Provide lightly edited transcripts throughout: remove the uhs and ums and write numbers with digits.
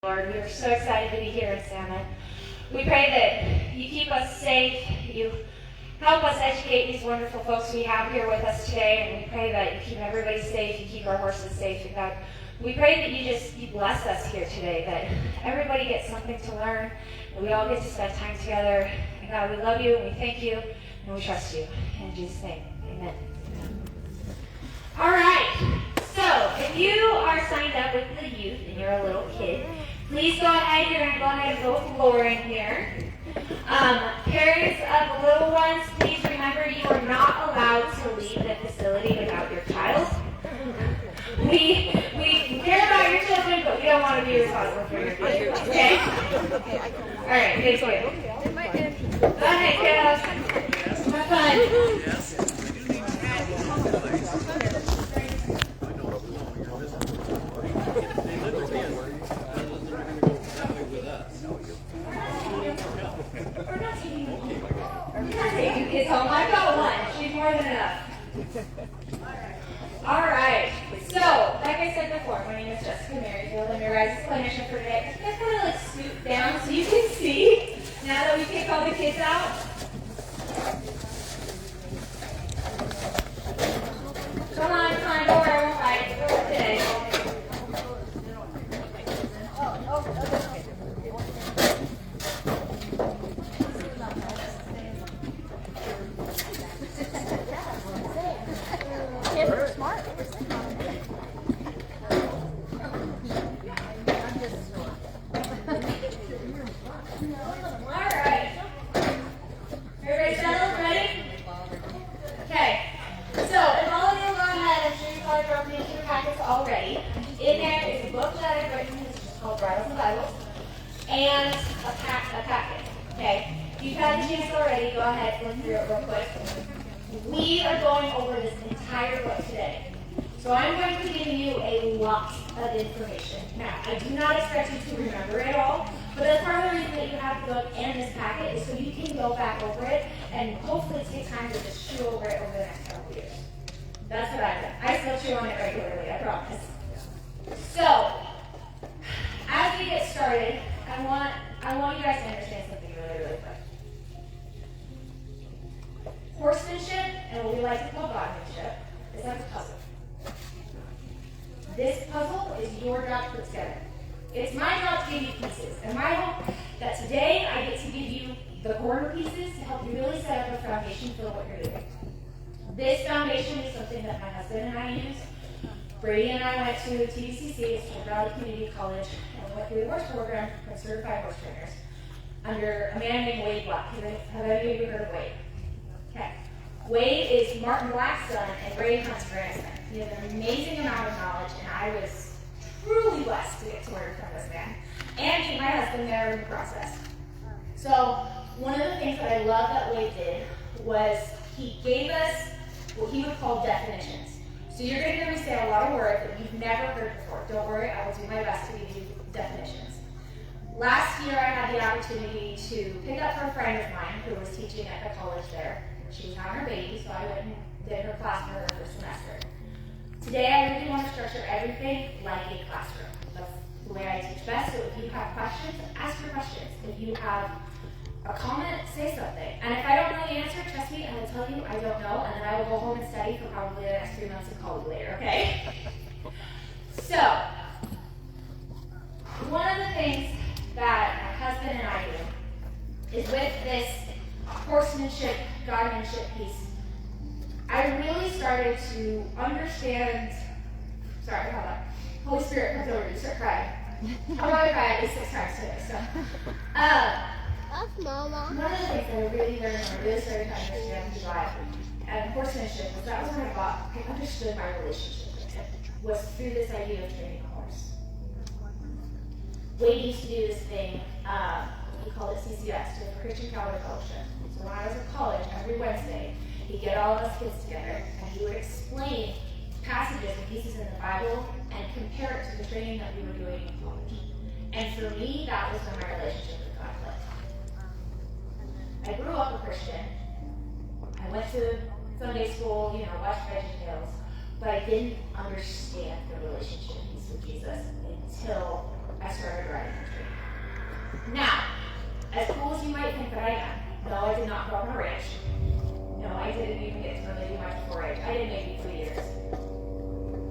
Lord, we are so excited to be here in Salmon. We pray that you keep us safe, you help us educate these wonderful folks we have here with us today, and we pray that you keep everybody safe, you keep our horses safe. And God, we pray that you bless us here today, that everybody gets something to learn, that we all get to spend time together. And God, we love you, and we thank you, and we trust you. In Jesus' name, amen. All right, so if you are signed up with the youth and you're a little kid, please go ahead. You're going to go ahead and go with Lauren here. Parents of little ones, please remember you are not allowed to leave the facility without your child. We care about your children, but we don't want to be responsible for your kids. Okay? All right, thank you. Go ahead, kiddos. Have fun. Kids home. I've got one. She's more than enough. All right. So, like I said before, my name is Jessica Merrifield. I'm your guys' clinician for today. You guys kind of scoot down so you can see now that we kick all the kids out. Come on, don't worry, we'll fight. We'll work today. Already. In there is a book that I've written, which is called Bridles and Bibles, and a packet. Okay? If you've had the chance already, go ahead and look through it real quick. We are going over this entire book today. So I'm going to give you a lot of information. Now, I do not expect you to remember it all, but that's part of the reason that you have the book and this packet is so you can go back over it and hopefully take time to just chew over it over the next couple of years. That's what I've done. I still chew on it regularly, I promise. So, as we get started, I want you guys to understand something really, really quick. Horsemanship, and what we like to call Godmanship, is like a puzzle. This puzzle is your job to put together. It's my job to give you pieces, and my hope that today I get to give you the corner pieces to help you really set up a foundation for what you're doing. This foundation is something that my husband and I use. Brady and I went to TVCC, it's Fort Valley Community College, and we went through the horse program for certified horse trainers under a man named Wade Black. Have any of you heard of Wade? Okay. Wade is Martin Black's son and Ray Hunt's grandson. He has an amazing amount of knowledge, and I was truly blessed to get to learn from this man and meet my husband there in the process. So one of the things that I love that Wade did was he gave us what he would call definitions. So you're going to hear me say a lot of words that you've never heard before. Don't worry, I will do my best to give you definitions. Last year I had the opportunity to pick up for a friend of mine who was teaching at the college there. She was having her baby, so I went and did her class for her first semester. Today I really want to structure everything like a classroom. That's the way I teach best. So if you have questions, ask your questions. If you have a comment, say something. And if I don't know the answer, trust me, I will tell you I don't know, and then I will go home and study for probably the next 3 months and call you later, okay? So, one of the things that my husband and I do is with this horsemanship, godmanship piece, I really started to understand, sorry, hold on. Holy Spirit comes over you, start crying. I'm going to cry at least 6 times today, so. Mama. One of the things that I really learned when I really started to understand July and horsemanship was that was when I understood my relationship with him, was through this idea of training a horse. Wade used to do this thing, he called it CCS, the Christian Calvary Fellowship. So when I was in college, every Wednesday, he'd get all of us kids together and he would explain passages and pieces in the Bible and compare it to the training that we were doing in college. And for me, that was when my relationship with God clicked. I grew up a Christian. I went to Sunday school, watched VeggieTales, but I didn't understand the relationship piece with Jesus until I started writing. as you might think that I am. No, I did not grow up on a ranch. No, I didn't even get to really do much 4-H. I did maybe 3 years.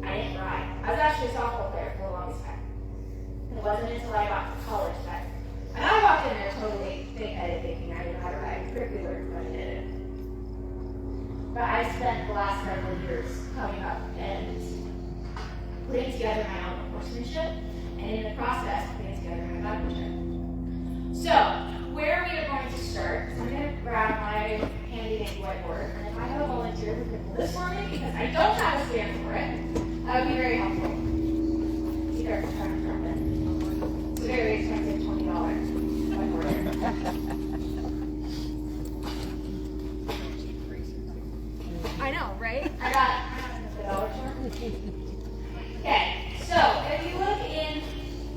I didn't ride. I was actually a softball player for the longest time. And it wasn't until I got to college that, and I walked in there totally big-headed thinking I knew how to ride. Quickly learned when I did it. But I spent the last several years coming up and putting together my own horsemanship, and in the process, putting together my godmanship. So, where are we going to start? So I'm going to grab my handy dandy whiteboard, and if I have a volunteer who can pull this for me, because I don't have a stand for it, that would be very helpful. Either I'm trying to drop it. It's a very expensive $20 whiteboard. I know, right? I got the dollar store. Okay, so if you look in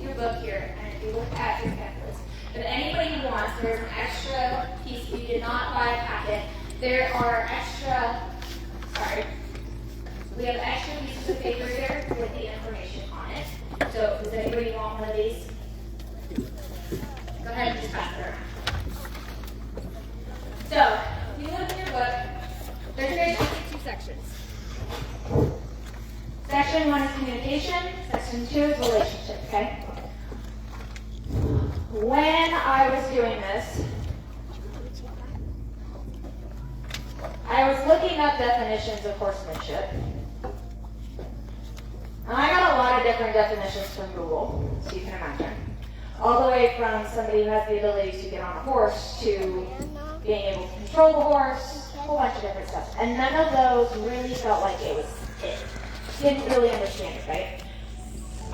your book here, and if you look at your pamphlets, if anybody wants, there's an extra piece. If you did not buy a packet, there are we have extra pieces of paper here with the information on it. So does anybody want one of these? Go ahead and just pass it around. So, if you look in your book, there's basically 2 sections. Section 1 is communication, section 2 is relationship, okay? When I was doing this, I was looking up definitions of horsemanship. And I got a lot of different definitions from Google, so you can imagine. All the way from somebody who has the ability to get on a horse to being able to control the horse, a whole bunch of different stuff. And none of those really felt like it was it. Didn't really understand it, right?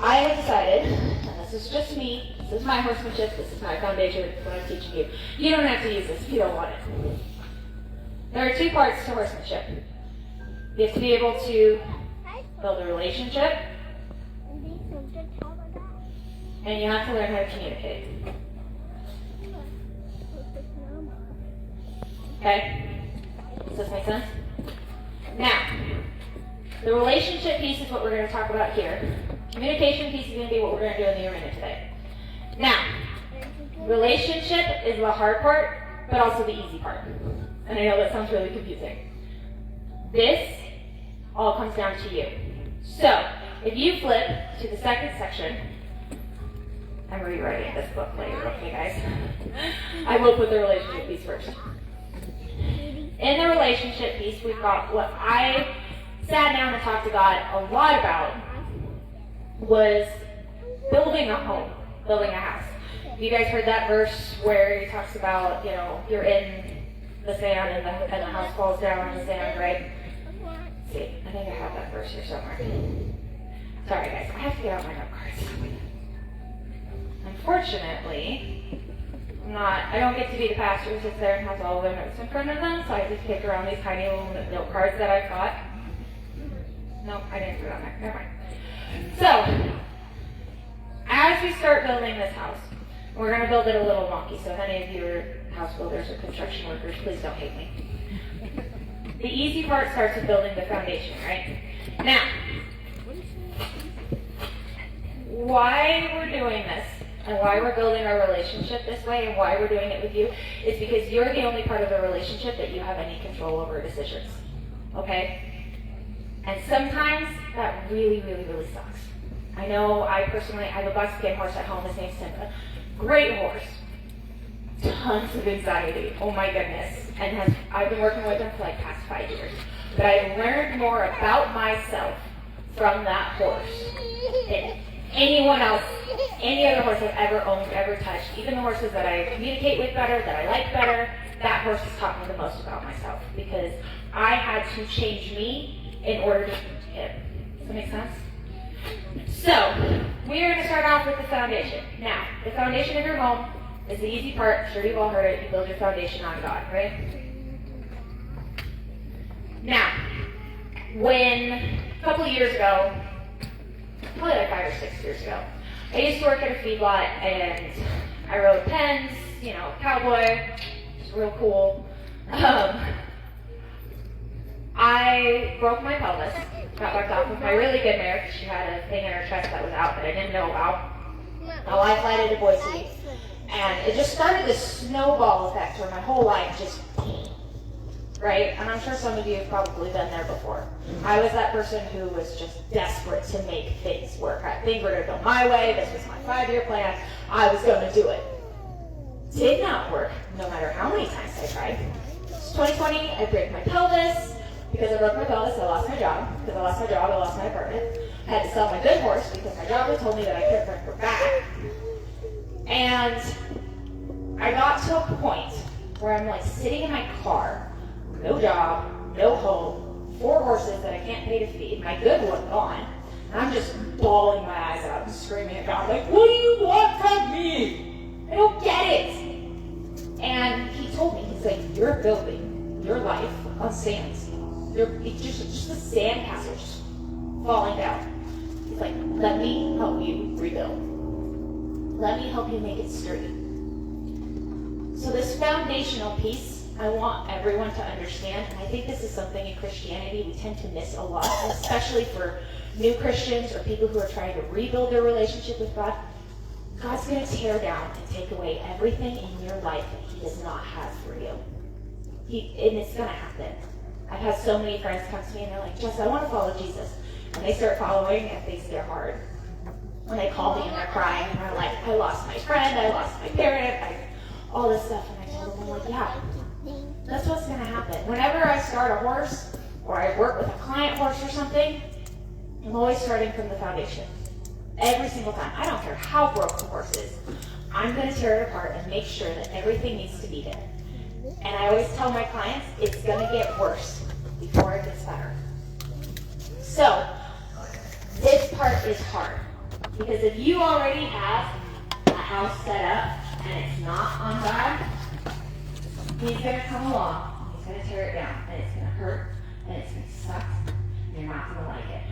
I have decided, and this is just me, this is my horsemanship, this is my foundation, this is what I'm teaching you. You don't have to use this if you don't want it. There are 2 parts to horsemanship. You have to be able to build a relationship, and you have to learn how to communicate. Okay? Does this make sense? Now, the relationship piece is what we're going to talk about here. Communication piece is going to be what we're going to do in the arena today. Now, relationship is the hard part, but also the easy part. And I know that sounds really confusing. This all comes down to you. So, if you flip to the second section, I'm rewriting this book later, okay guys? I will put the relationship piece first. In the relationship piece, we've got what I sat down and talked to God a lot about was building a home, building a house. You guys heard that verse where he talks about, you're in the sand and the house falls down in the sand, right? Let's see, I think I have that verse here somewhere. Sorry guys, I have to get out my note cards. Unfortunately, I don't get to be the pastor who sits there and has all of their notes in front of them, so I just pick around these tiny little note cards that I've got. Nope, I didn't put it on there. Never mind. So, as we start building this house, we're going to build it a little wonky, so if any of you are house builders or construction workers, please don't hate me. The easy part starts with building the foundation, right? Now, why we're doing this, and why we're building our relationship this way, and why we're doing it with you, is because you're the only part of the relationship that you have any control over decisions, okay? And sometimes that really, really, really sucks. I know I have a buckskin horse at home. His name's Simba. Great horse. Tons of anxiety. Oh my goodness. And I've been working with him for like past 5 years. But I learned more about myself from that horse than anyone else, any other horse I've ever owned, ever touched. Even the horses that I communicate with better, that I like better, that horse has taught me the most about myself because I had to change me in order to change him. Does that make sense? So, we're going to start off with the foundation. Now, the foundation of your home is the easy part. I'm sure you've all heard it. You build your foundation on God, right? Now, when a couple of years ago, probably like 5 or 6 years ago, I used to work at a feedlot and I rode pens, cowboy, which is real cool. I broke my pelvis, got back off with my really good mare because she had a thing in her chest that was out that I didn't know about. My wife flighted to Boise, And it just started this snowball effect where my whole life just, right? And I'm sure some of you have probably been there before. I was that person who was just desperate to make things work. Things were going to go my way. This was my 5-year plan. I was going to do it. Did not work, no matter how many times I tried. It's 2020, I break my pelvis. Because I broke my pelvis, I lost my job. Because I lost my job, I lost my apartment. I had to sell my good horse because my job had told me that I couldn't bring her back. And I got to a point where I'm like sitting in my car, no job, no home, 4 horses that I can't pay to feed, my good one gone, and I'm just bawling my eyes out and screaming at God, like, what do you want from me? I don't get it. And he told me, he's like, you're building your life on sand. It's just a sand castle just falling down. He's like, let me help you rebuild. Let me help you make it sturdy. So this foundational piece, I want everyone to understand, and I think this is something in Christianity we tend to miss a lot, especially for new Christians or people who are trying to rebuild their relationship with God. God's going to tear down and take away everything in your life that he does not have for you. And it's going to happen. I've had so many friends come to me and they're like, Jess, I want to follow Jesus. And they start following and things get hard. When they call me and they're crying and they're like, I lost my friend, I lost my parent, all this stuff. And I told them, I'm like, yeah, that's what's going to happen. Whenever I start a horse or I work with a client horse or something, I'm always starting from the foundation. Every single time. I don't care how broke the horse is. I'm going to tear it apart and make sure that everything needs to be there. And I always tell my clients, it's going to get worse before it gets better. So, this part is hard. Because if you already have a house set up and it's not on God, he's going to come along, he's going to tear it down, and it's going to hurt, and it's going to suck, and you're not going to like it.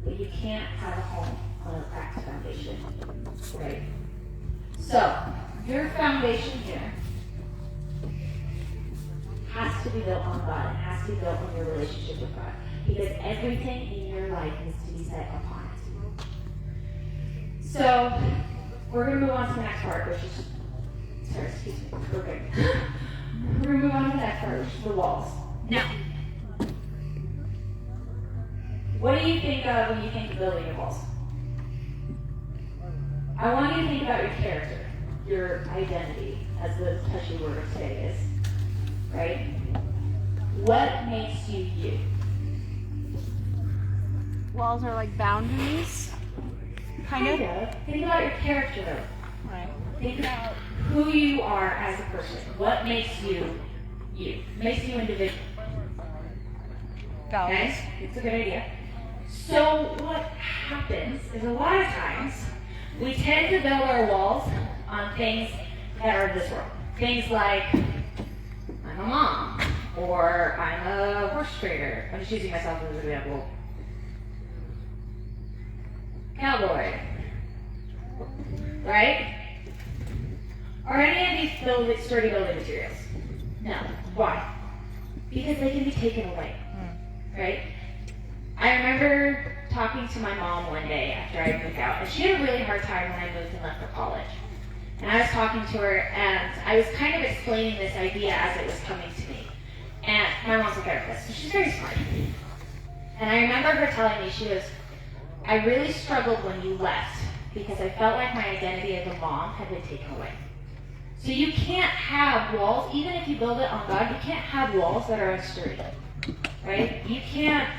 But you can't have a home on a cracked foundation, right? So, your foundation here has to be built on God. It has to be built on your relationship with God. Because everything in your life needs to be set upon it. So, we're going to move on to the next part, which is, sorry, excuse me, we're good. We're going to move on to the next part, which is the walls. Now, what do you think of when you think of building your walls? I want you to think about your character, your identity, as the touchy word of today is. Right? What makes you you? Walls are like boundaries, kind of. Think about your character, though. Right. Think about who you are as a person. What makes you you? Makes you individual. Values. Okay? It's a good idea. So what happens is a lot of times we tend to build our walls on things that are this world. Things like, I'm a mom, or I'm a horse trader. I'm just using myself as an example. Cowboy. Right? Are any of these sturdy building materials? No. Why? Because they can be taken away. Right? I remember talking to my mom one day after I moved out, and she had a really hard time when I moved and left for college. And I was talking to her, and I was kind of explaining this idea as it was coming to me. And my mom's a therapist, so she's very smart. And I remember her telling me, she goes, I really struggled when you left because I felt like my identity as a mom had been taken away. So you can't have walls, even if you build it on God, you can't have walls that are unsturdy, right? You can't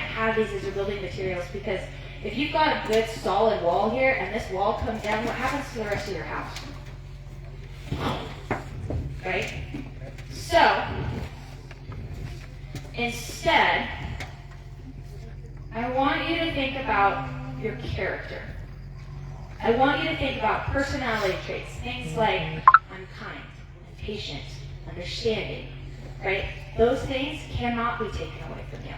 have these as your building materials, because if you've got a good solid wall here and this wall comes down, what happens to the rest of your house? Right? So, instead, I want you to think about your character. I want you to think about personality traits, things like I'm kind, I'm patient, understanding, right? Those things cannot be taken away from you.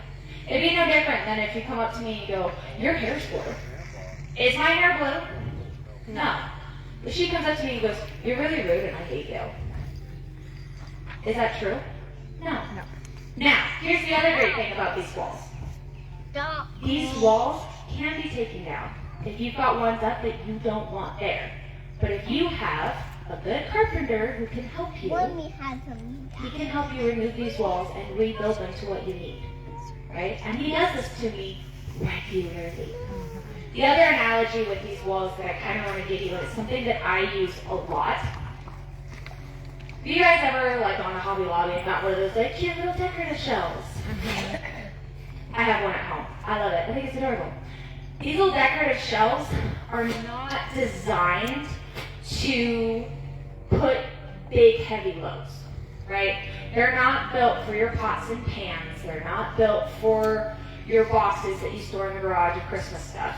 It'd be no different than if you come up to me and go, your hair's blue. Is my hair blue? No. If she comes up to me and goes, you're really rude and I hate you. Is that true? No. Now, here's the other great thing about these walls. These walls can be taken down if you've got ones up that you don't want there. But if you have a good carpenter who can help you. He can help you remove these walls and rebuild them to what you need, right? And he does this to me regularly. The other analogy with these walls that I kind of want to give you is something that I use a lot. Have you guys ever like on a Hobby Lobby and got one of those like cute little decorative shelves? I have one at home. I love it. I think it's adorable. These little decorative shelves are not designed to put big, heavy loads, right? They're not built for your pots and pans. They're not built for your boxes that you store in the garage of Christmas stuff,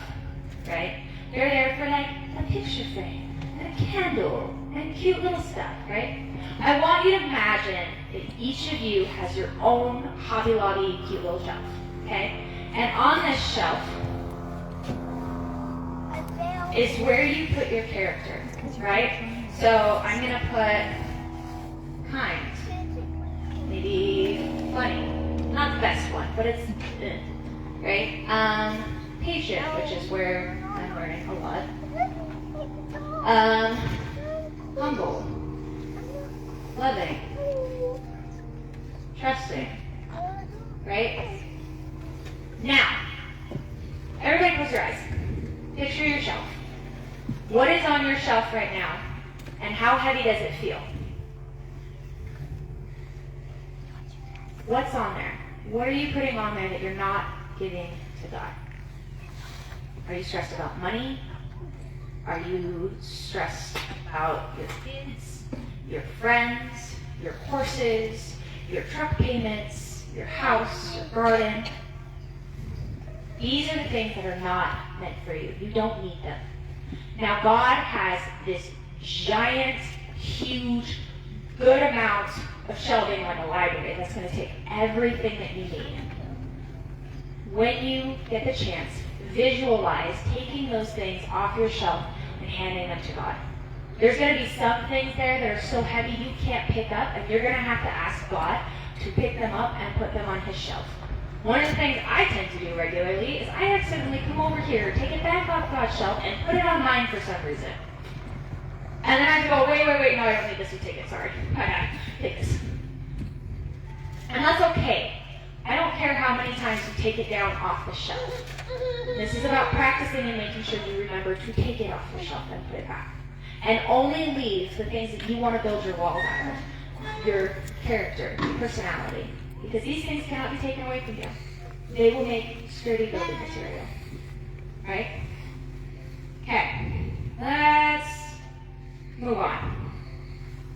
right? They're there for like a picture frame and a candle and cute little stuff, right? I want you to imagine that each of you has your own Hobby Lobby cute little shelf, okay? And on this shelf is where you put your character, right? So I'm gonna put kind, maybe funny, not the best one, but it's right? Patient, which is where I'm learning a lot. Humble, loving, trusting, right? Now, everybody close your eyes. Picture your shelf. What is on your shelf right now, and how heavy does it feel? What's on there? What are you putting on there that you're not giving to God? Are you stressed about money? Are you stressed about your kids, your friends, your horses, your truck payments, your house, your garden? These are the things that are not meant for you. You don't need them. Now, God has this giant, huge, good amount of shelving like a library that's going to take everything that you need. When you get the chance, visualize taking those things off your shelf and handing them to God. There's going to be some things there that are so heavy you can't pick up, and you're going to have to ask God to pick them up and put them on his shelf. One of the things I tend to do regularly is I accidentally come over here, take it back off God's shelf, and put it on mine for some reason. And then I have to go, wait, no, I don't need this, you take it, sorry. Take this. And that's okay. I don't care how many times you take it down off the shelf. This is about practicing and making sure you remember to take it off the shelf and put it back. And only leave the things that you want to build your walls out of. Your character, your personality. Because these things cannot be taken away from you. They will make sturdy building material. Right? Okay. Let's move on.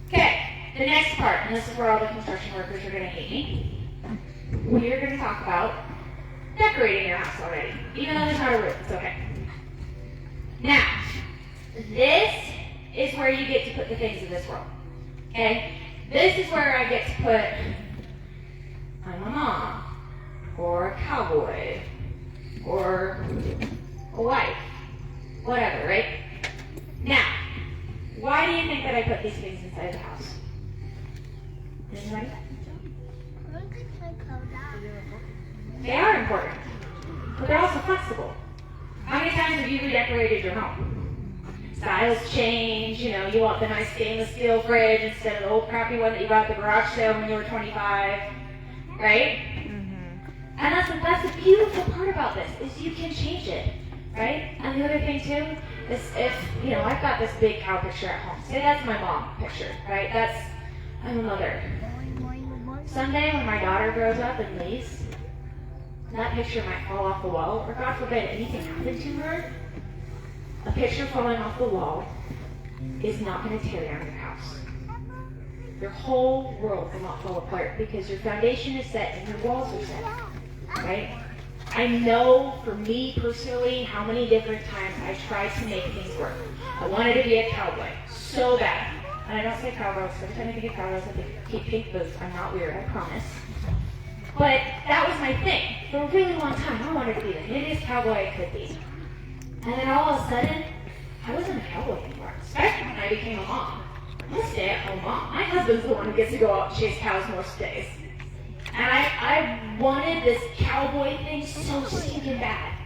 Okay. The next part, and this is where all the construction workers are going to hate me. We are going to talk about decorating your house already. Even though there's not a roof, it's okay. Now, this is where you get to put the things of this world. Okay? This is where I get to put I'm a mom, or a cowboy, or a wife, whatever, right? Now, why do you think that I put these things inside the house? Anybody? They are important, but they're also flexible. How many times have you redecorated your home? Styles change, you want the nice stainless steel fridge instead of the old crappy one that you bought at the garage sale when you were 25. Right? Mm-hmm. And that's the beautiful part about this, is you can change it, right? And the other thing too is if, I've got this big cow picture at home. Say that's my mom picture, right? I'm a mother. Someday when my daughter grows up and leaves, that picture might fall off the wall, or God forbid anything happened to her. A picture falling off the wall is not going to tear down your house. Your whole world will not fall apart because your foundation is set and your walls are set, right? I know for me personally how many different times I tried to make things work. I wanted to be a cowboy so bad. And I don't say cowgirls, every time I think of cowgirls I think keep pink boots. I'm not weird, I promise. But that was my thing. For a really long time, I wanted to be the hideous cowboy I could be. And then all of a sudden, I wasn't a cowboy anymore, especially when I became a mom. I'm a stay-at-home mom. My husband's the one who gets to go out and chase cows most days. And I wanted this cowboy thing so stinking bad.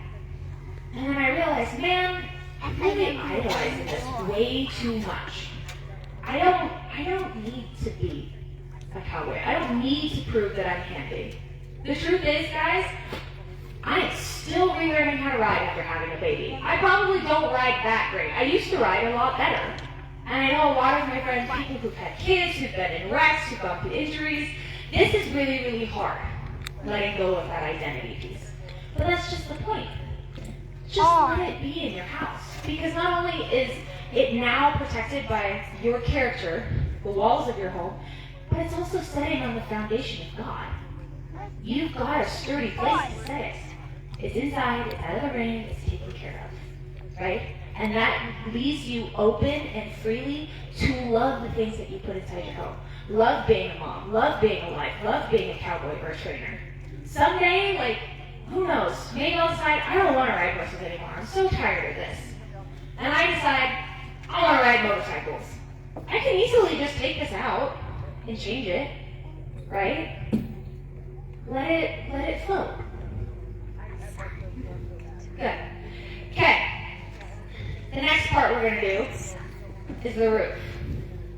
And then I realized, man, I'm really idolizing this way too much. I don't need to be a cowboy. I don't need to prove that I'm handy. The truth is, guys, I am still relearning how to ride after having a baby. I probably don't ride that great. I used to ride a lot better. And I know a lot of my friends, people who've had kids, who've been in wrecks, who've gone through injuries. This is really, really hard, letting go of that identity piece. But that's just the point. Just let it be in your house. Because not only is it now protected by your character, the walls of your home, but it's also setting on the foundation of God. You've got a sturdy place to set it. It's inside, it's out of the rain, it's taken care of. Right? And that leaves you open and freely to love the things that you put inside your home. Love being a mom, love being a wife, love being a cowboy or a trainer. Someday, like, who knows, maybe I'll decide I don't want to ride horses anymore. I'm so tired of this. And I decide I want to ride motorcycles. I can easily just take this out and change it, right? Let it float. Good. Okay. The next part we're going to do is the roof.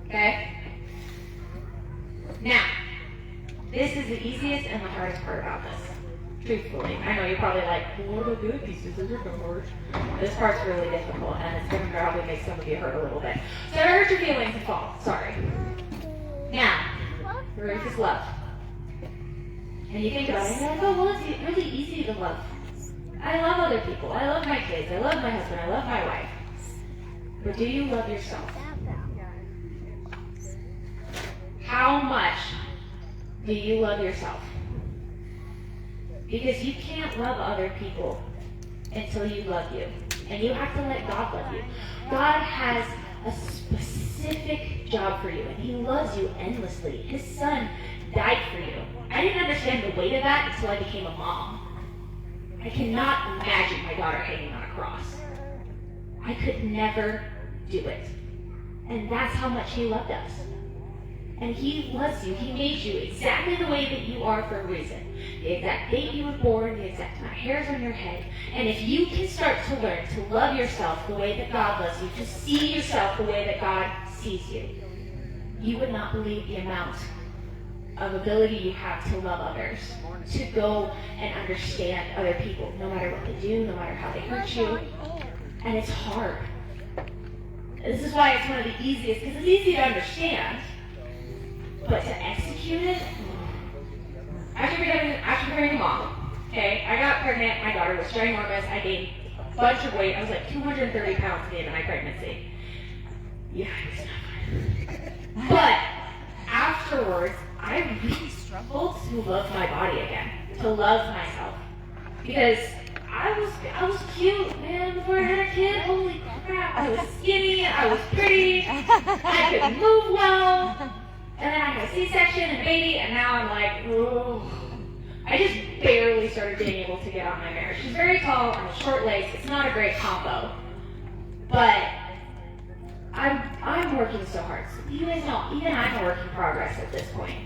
Okay? Now, this is the easiest and the hardest part about this. Truthfully. I know you're probably like, well, what about the other pieces? Those are hard. This part's really difficult, and it's going to probably make some of you hurt a little bit. So I hurt your feelings and fall. Sorry. Now, the roof is love. And you think about it, and you're like, oh, well, it's really easy to love. I love other people. I love my kids. I love my husband. I love my wife. But do you love yourself? How much do you love yourself? Because you can't love other people until you love you. And you have to let God love you. God has a specific job for you, and He loves you endlessly. His Son died for you. I didn't understand the weight of that until I became a mom. I cannot imagine my daughter hanging on a cross. I could never do it. And that's how much He loved us. And He loves you. He made you exactly the way that you are for a reason. The exact date you were born, the exact amount of hairs on your head. And if you can start to learn to love yourself the way that God loves you, to see yourself the way that God sees you, you would not believe the amount of ability you have to love others, to go and understand other people, no matter what they do, no matter how they hurt you. And it's hard. This is why it's one of the easiest, because it's easy to understand, but to execute it, after becoming a mom, okay, I got pregnant, my daughter was ginormous, I gained a bunch of weight, I was like 230 pounds at the end of my pregnancy. Yeah, it was not fun. But afterwards, I really struggled to love my body again, to love myself, because I was cute, man, before I had a kid. Holy crap, I was skinny, I was pretty, I could move well, and then I had a C-section and a baby, and now I'm like, ooh. I just barely started being able to get on my mare. She's very tall, I'm short legs, it's not a great combo, but I'm working so hard. So you guys know, even I'm a work in progress at this point.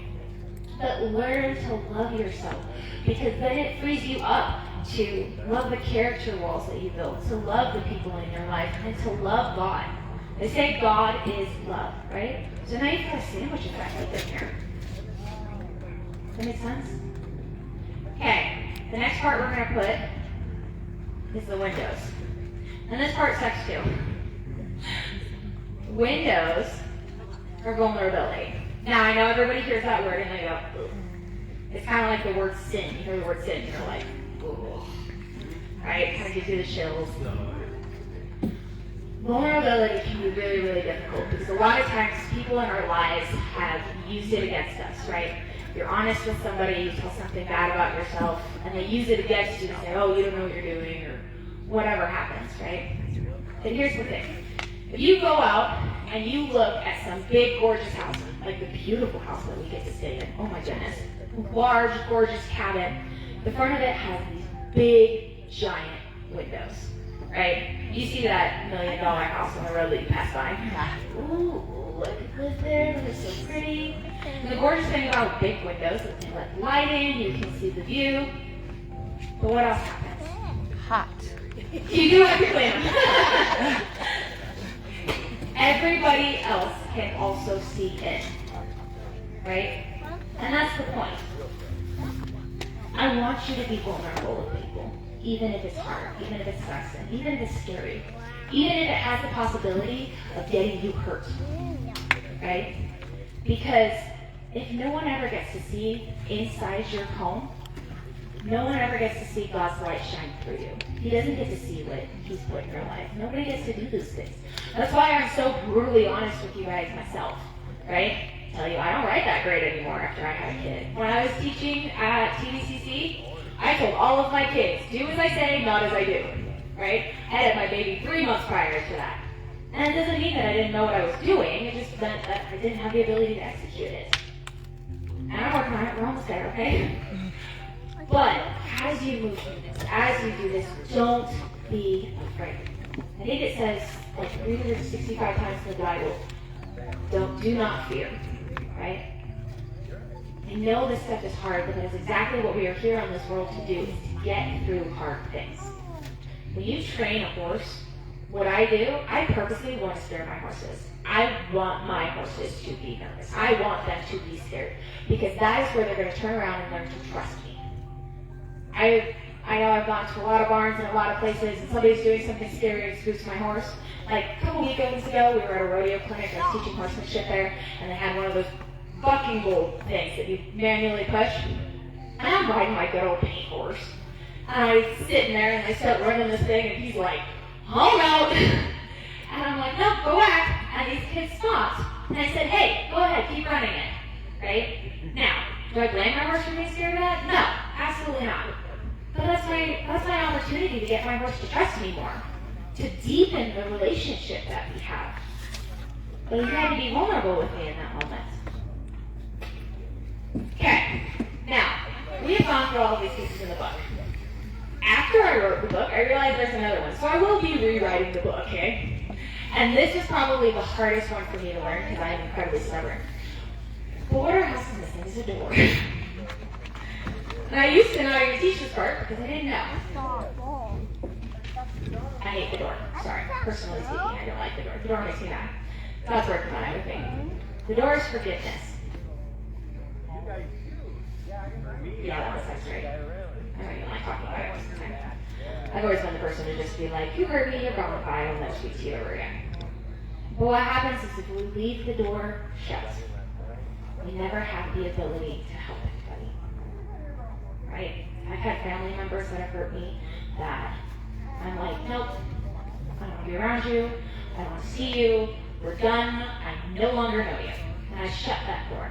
But learn to love yourself, because then it frees you up to love the character walls that you build, to love the people in your life, and to love God. They say God is love, right? So now you've got a sandwich effect like this here. Does that make sense? Okay, the next part we're going to put is the windows. And this part sucks too. Windows are vulnerability. Now, I know everybody hears that word and they go, ooh. It's kind of like the word sin. You hear the word sin and you're like, ooh. Right? Kind of gives you the chills. Vulnerability can be really, really difficult because a lot of times people in our lives have used it against us, right? You're honest with somebody, you tell something bad about yourself, and they use it against you to say, oh, you don't know what you're doing, or whatever happens, right? And here's the thing. If you go out and you look at some big, gorgeous house, like the beautiful house that we get to stay in, oh my goodness, large, gorgeous cabin, the front of it has these big, giant windows, right? You see that $1 million house on the road that you pass by. Ooh, look at live there, it looks so pretty. And the gorgeous thing about big windows is they let light in, you can see the view. But what else happens? Hot. You do have to clean them. everybody else can also see it. Right? And that's the point. I want you to be vulnerable with people, even if it's hard, even if it's stressful, even if it's scary, even if it has the possibility of getting you hurt. Right? Because if no one ever gets to see inside your home, no one ever gets to see God's light shine through you. He doesn't get to see what He's put in your life. Nobody gets to do those things. That's why I'm so brutally honest with you guys myself, right? Tell you I don't write that great anymore after I had a kid. When I was teaching at TVCC, I told all of my kids, do as I say, not as I do, right? I had my baby 3 months prior to that. And it doesn't mean that I didn't know what I was doing, it just meant that I didn't have the ability to execute it. And I'm working on it, we're almost there, okay? But as you move through this, as you do this, don't be afraid. I think it says like 365 times in the Bible, do not fear, right? I know this stuff is hard, but that's exactly what we are here on this world to do, is to get through hard things. When you train a horse, what I do, I purposely want to scare my horses. I want my horses to be nervous. I want them to be scared, because that is where they're going to turn around and learn to trust me. I know I've gone to a lot of barns and a lot of places, and somebody's doing something scary and spooks my horse. Like a couple weekends ago, we were at a rodeo clinic. I was teaching horsemanship there, and they had one of those bucking bull things that you manually push. And I'm riding my good old paint horse. And I'm sitting there, and I start running this thing, and he's like, "Home out!" And I'm like, "No, go back." And these kids stopped. And I said, "Hey, go ahead, keep running it." Right? Now, do I blame my horse for being scared of that? No, absolutely not. But that's my opportunity to get my horse to trust me more, to deepen the relationship that we have. But he had to be vulnerable with me in that moment. Okay, now, we have gone through all of these pieces in the book. After I wrote the book, I realized there's another one. So I will be rewriting the book, okay? And this is probably the hardest one for me to learn because I am incredibly stubborn. But what our house is missing is a door. And I used to not even teach this part because I didn't know. I hate the door. Sorry. Personally speaking, I don't like the door. The door makes me mad. God's working on everything. The door is forgiveness. Yeah, that was nice, right? I don't even like talking about it most of the time. I've always been the person to just be like, you hurt me, you're gone, bye, I'll never speak to you ever again. But what happens is if we leave the door shut, we never have the ability to help anybody. Right? I've had family members that have hurt me that I'm like, nope, I don't want to be around you, I don't want to see you, we're done, I no longer know you. And I shut that door.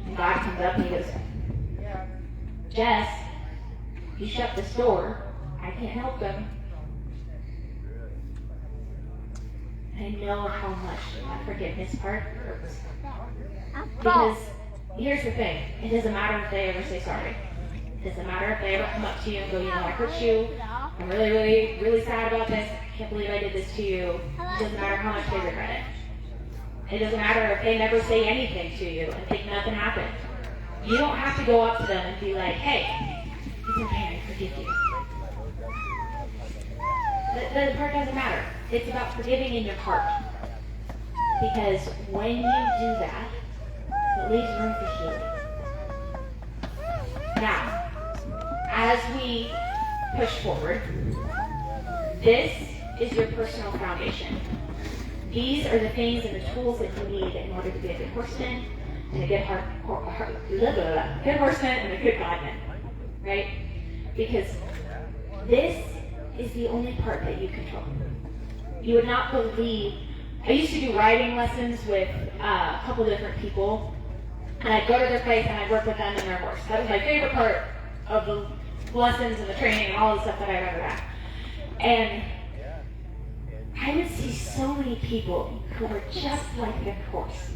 And God comes up and he goes, Jess, you shut this door, I can't help them. I know how much that forgiveness part hurts. Because here's the thing, it doesn't matter if they ever say sorry. It doesn't matter if they ever come up to you and go, you know, I hurt you. I'm really, really, really sad about this. I can't believe I did this to you. It doesn't matter how much they regret it. It doesn't matter if they never say anything to you and think nothing happened. You don't have to go up to them and be like, hey, it's okay, I forgive you. The part doesn't matter. It's about forgiving in your heart. Because when you do that, it leaves room for healing. Now, as we push forward, this is your personal foundation. These are the things and the tools that you need in order to be a good horseman and a good good horseman and a good godman, right? Because this is the only part that you control. You would not believe. I used to do riding lessons with a couple different people, and I'd go to their place and I'd work with them and their horse. That was my favorite part of the lessons and the training and all the stuff that I've ever had. And I would see so many people who were just like their horse.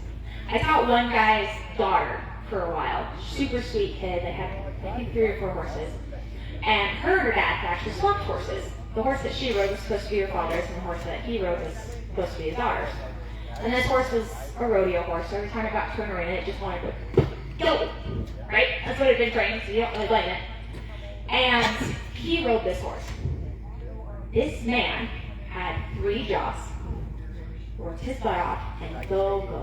I taught one guy's daughter for a while, super sweet kid. They had, I think, 3 or 4 horses. And her and her dad had actually swapped horses. The horse that she rode was supposed to be her father's, and the horse that he rode was supposed to be his daughter's. And this horse was a rodeo horse, so every time it got to an arena, it just wanted to go, right? That's what it had been trained, so you don't really blame it. And he rode this horse. This man had 3 jaws, worked his butt off and go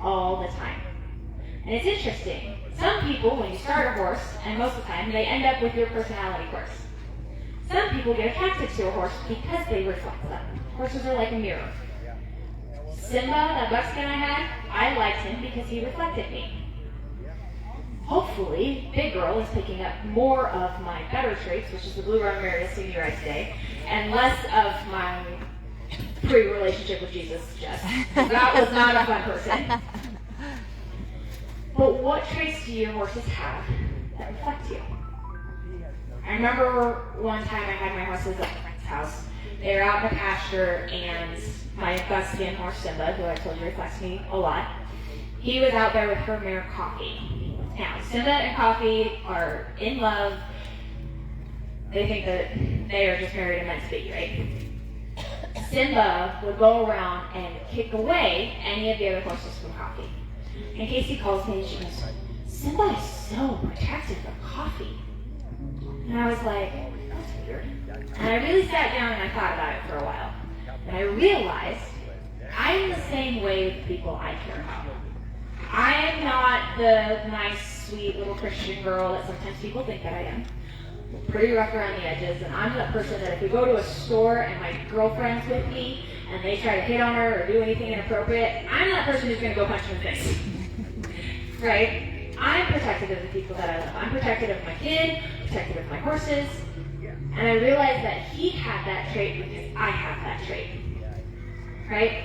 all the time. And it's interesting. Some people, when you start a horse, and most of the time, they end up with your personality course. Some people get attracted to a horse because they reflect them. Horses are like a mirror. Simba, that buckskin I had, I liked him because he reflected me. Hopefully, Big Girl is picking up more of my better traits, which is the blue run mare to me right today, and less of my pre-relationship with Jesus, Jess. That was not a fun person. But what traits do your horses have that reflect you? I remember one time I had my horses at a friend's house. They were out in the pasture, and my buckskin horse Simba, who I told you reflects me a lot, he was out there with her mare Coffee. Now, Simba and Coffee are in love. They think that they are just married and meant to be, right? Simba would go around and kick away any of the other horses from Coffee. And Casey calls me and she goes, Simba is so protective of Coffee. And I was like, that's weird. And I really sat down and I thought about it for a while. And I realized I'm the same way with the people I care about. I am not the nice, sweet little Christian girl that sometimes people think that I am. I'm pretty rough around the edges, and I'm that person that if we go to a store and my girlfriend's with me and they try to hit on her or do anything inappropriate, I'm that person who's going to go punch them in the face. Right? I'm protective of the people that I love. I'm protective of my kid, protective of my horses, and I realized that he had that trait because I have that trait. Right?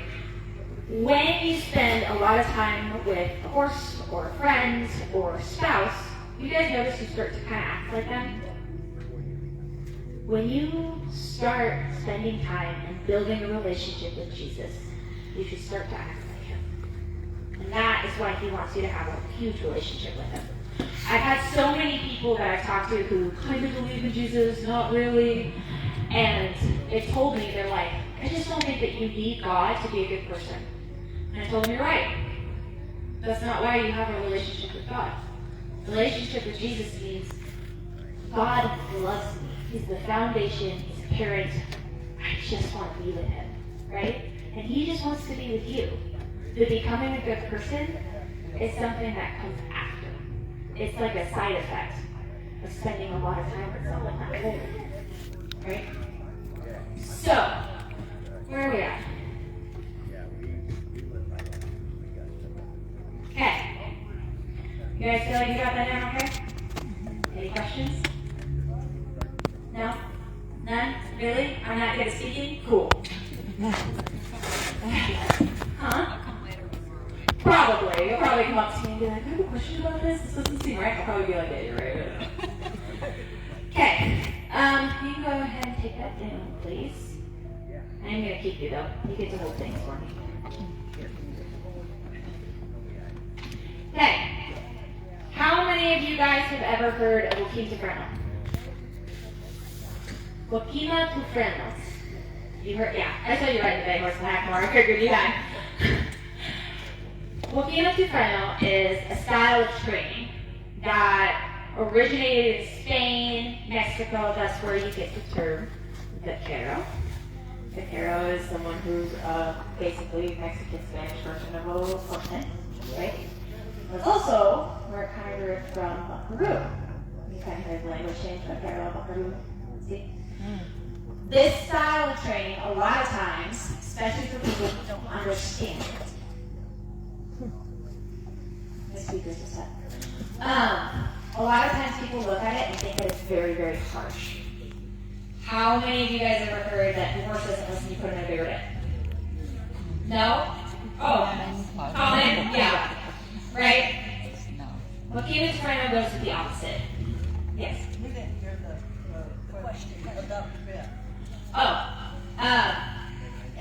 When you spend a lot of time with a horse or a friend or a spouse, you guys notice you start to kind of act like them? When you start spending time and building a relationship with Jesus, you should start to act like him. And that is why he wants you to have a huge relationship with him. I've had so many people that I've talked to who kind of believe in Jesus, not really, and they've told me, they're like, I just don't think that you need God to be a good person. And I told them, you're right. That's not why you have a relationship with God. A relationship with Jesus means God loves me. He's the foundation. He's a parent. I just want to be with him, right? And he just wants to be with you. But becoming a good person is something that comes after. It's like a side effect of spending a lot of time with someone not holy, right? So, where are we at? Okay. You guys feel like you got that down okay? Any questions? No? None? Really? I'm not good at speaking? Cool. Huh? Probably. You'll probably come up to me and be like, I have a question about this. This doesn't seem right. I'll probably be like, yeah, you're right. Okay. You can go ahead and take that down, please. I'm going to keep you, though. You get to hold things for me. Okay. How many of you guys have ever heard of Joaquin Tufreno? Joaquina Tufrenos. You heard? Yeah. I saw you right today, Horse and Hack more. I figured you had. Joaquina Tufreno is a style of training that originated in Spain, Mexico. That's where you get the term vaquero. Vaquero is someone who's basically Mexican Spanish version of a horseman, right? It's also where it kind of grew from Buckaroo. You kind of heard the language change, vaquero, Buckaroo. See? This style of training, a lot of times, especially for people who don't understand it. The speakers just said. A lot of times people look at it and think that it's very, very harsh. How many of you guys ever heard that the horse doesn't listen, you put him in a bigger bit? No? Oh, common? Yeah. Right? No. Joaquin Tufreno goes with the opposite. Yes? We didn't hear the question about the bit.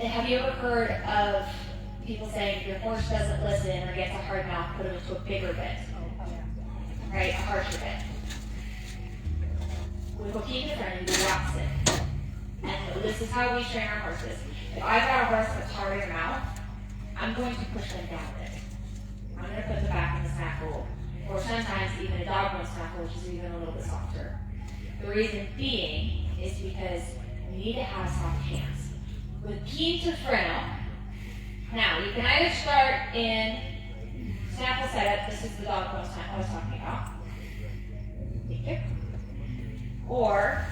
Have you ever heard of people saying if your horse doesn't listen or gets a hard mouth, put him into a bigger bit? Right? A harsher bit. With Joaquin Tufreno, you do the opposite. And this is how we train our horses. If I've got a horse that's hard in their mouth, I'm going to push them down a bit. I'm going to put them back in the snack hole. Or sometimes even a dog bone snack hole, which is even a little bit softer. The reason being is because you need to have soft hands. with key to frenno. Now, you can either start in snaffle setup, this is the dog pose I was talking about. Thank you. Or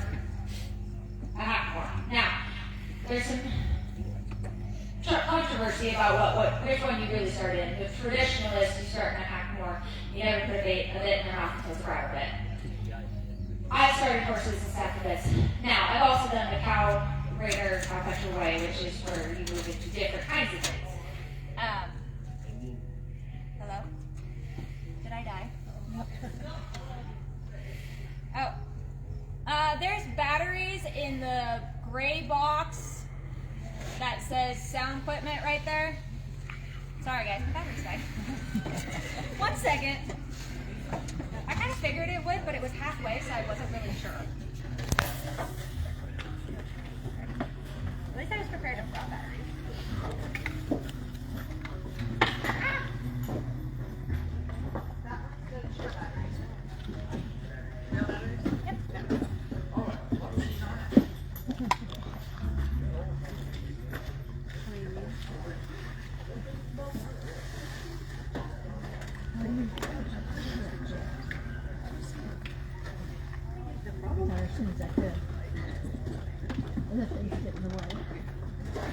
a hack more. Now, there's some controversy about which one you really start in. With traditionalists, you start in a hack more. You never put a bit in their mouth until it's right bit. I've started horses and staffed bits. Now, I've also done the cow rider, cow puncher way, which is where you move into different kinds of things. Hello? Did I die? Oh. There's batteries in the gray box that says sound equipment right there. Sorry guys, my battery's died. 1 second. I kind of figured it would, but it was halfway, so I wasn't really sure. At least I was prepared to throw batteries.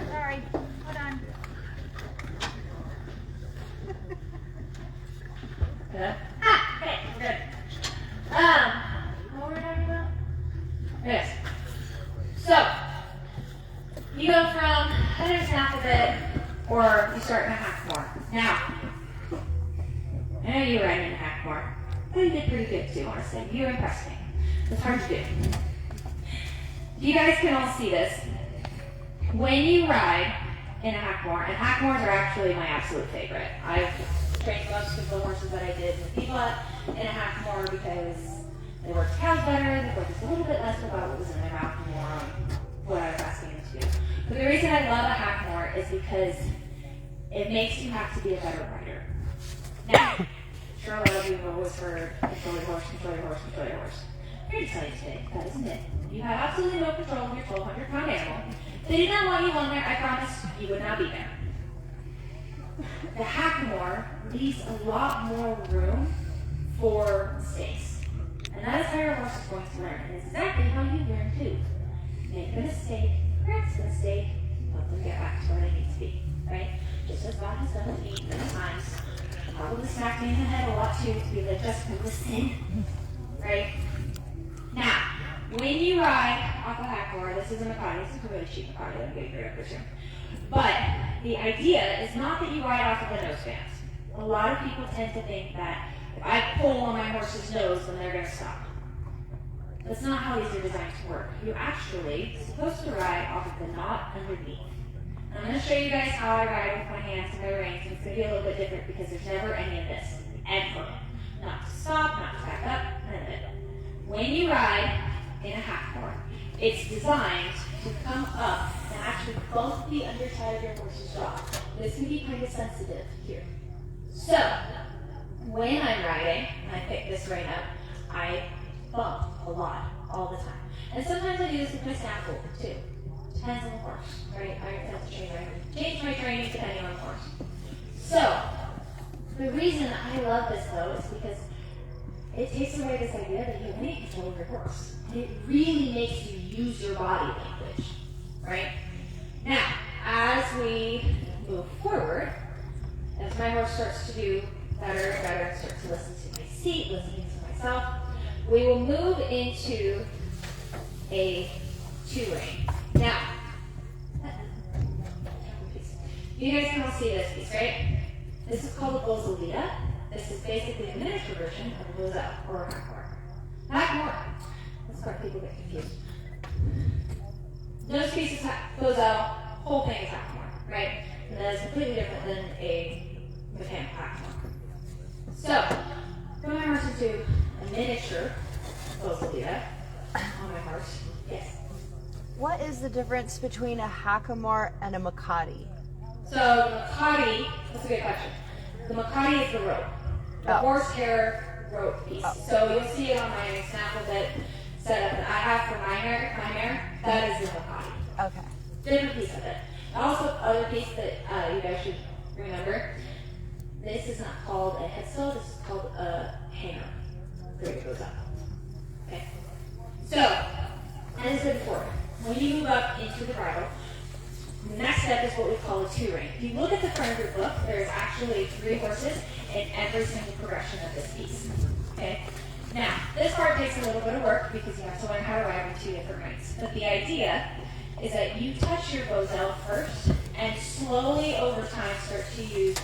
Sorry, hold on. Good. Okay, we're good. What were we talking about? Yes. So, you go from under a snaffle bit, or you start in a hack more. Now, I know you were riding in a hack more. I think you did pretty good too, honestly. You impressed me. It's hard to do. You guys can all see this. When you ride in a hackmore, and hackmores are actually my absolute favorite. I've trained most of the horses that I did with people in a hackmore because they worked cows better, they worked just a little bit less about what was in their mouth and more on what I was asking them to do. But the reason I love a hackmore is because it makes you have to be a better rider. Now, sure, a lot of you have always heard, control your horse, control your horse, control your horse. I'm here to tell you today, that isn't it. You have absolutely no control of your 1,200-pound animal. If they did not want you on there, I promise you would not be there. The hackmore leaves a lot more room for mistakes. And that is how your horse is going to learn. And it's exactly how you learn too. Make a mistake, correct the mistake, let them get back to where they need to be. Right? Just as God has done with me many times. Probably smacked me in the head a lot too to be like, Jessica, listen. Right? Now, when you ride off a hackmore, this is a Makati, this is a really cheap Makati, I'm getting rid of this soon. But the idea is not that you ride off of the nose bands. A lot of people tend to think that if I pull on my horse's nose, then they're going to stop. That's not how these are designed to work. You're actually supposed to ride off of the knot underneath. And I'm going to show you guys how I ride with my hands and my reins, and it's going to be a little bit different because there's never any of this. Ever. Not to stop, not to back up, none of it. When you ride in a hackmore, it's designed to come up and actually bump the underside of your horse's jaw. This can be kind of sensitive here. So, when I'm riding, and I pick this rein up, I bump a lot, all the time. And sometimes I do this with my snaffle too. Depends on the horse, right? I have to change my training depending on the horse. So, the reason I love this though is because it takes away this idea that you have any control of your horse. It really makes you use your body language, right? Now, as we move forward, as my horse starts to do better and better, start to listen to my seat, listening to myself, we will move into a 2-rein. Now, you guys can all see this piece, right? This is called a bozalita. This is basically a miniature version of a bozal or a hackmore. Hackmore. That's where people get confused. Nose piece is bozal, whole thing is hackmore, right? And that is completely different than a mechanical hackmore. So, put my horse into a miniature bozalita on my horse. Yes. What is the difference between a hackamore and a Makati? So the Makati, that's a good question. The Makati is the rope. The horsehair rope piece. So you'll see it on my snaffle bit setup that I have for my mare. That is the Makati. Okay. Different piece of it. Also, other piece that you guys should remember, this is not called a headstall, this is called a hanger. There it goes up. Okay. So, as I said before, when you move up into the bridle, the next step is what we call a 2-ring. If you look at the front of your book, there's actually 3 horses in every single progression of this piece. Okay? Now, this part takes a little bit of work because you have to learn how to ride with 2 different rings. But the idea is that you touch your boselle first and slowly over time start to use